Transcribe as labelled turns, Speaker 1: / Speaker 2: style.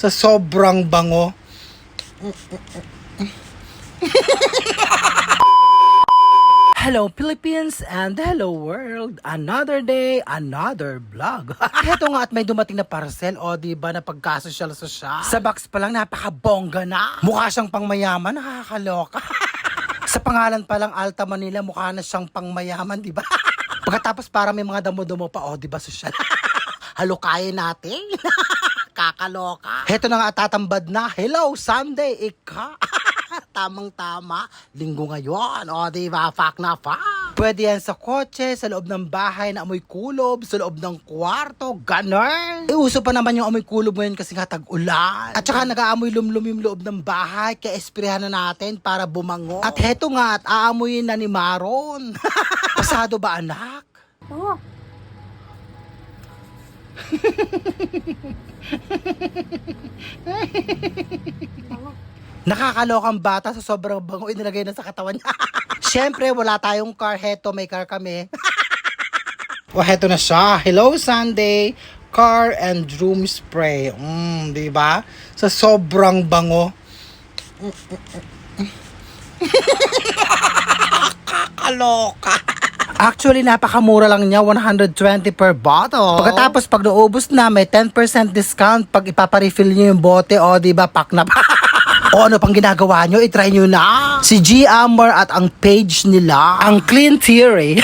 Speaker 1: Sa sobrang bango. Hello Philippines and hello world. Another day, another vlog. Heto nga at may dumating na parcel. O diba na pagkasosyal-sosyal. Sa box pa lang napakabongga na. Mukha siyang pangmayaman, nakakaloka. Sa pangalan pa lang Alta Manila, mukha na siyang pangmayaman, diba? Pagkatapos para may mga damo-damo pa, o diba sosyal. Halukayin natin. Kakaloka. Heto na nga tatambad na. Hello Sunday, ika. Tamang-tama. Linggo ngayon. O, diba? Fuck na fuck. Pwede yan sa kotse, sa loob ng bahay na amoy kulob, sa loob ng kwarto. Ganon. Uso pa naman yung amoy kulob ngayon kasi nga tag-ulan. At saka nag-aamoy lumlum yung loob ng bahay. Kaya esprehan na natin para bumango. At heto nga at aamoyin na ni Maron. Pasado ba anak?
Speaker 2: Oo.
Speaker 1: Nakakalokang bata sa sobrang bango inilagay na sa katawan niya. Siyempre, wala tayong car. Heto, may car kami. O, heto na siya. Hello, Sunday. Car and room spray. Diba? Sa sobrang bango. Kakaloka. Actually, napakamura lang niya. 120 per bottle. Pagkatapos, pag naubos na, may 10% discount pag ipaparefill niyo yung bote. O, diba? Pack na pa. O ano pang ginagawa nyo, itry nyo na. Si G. Amor at ang page nila, ang Clean Theory.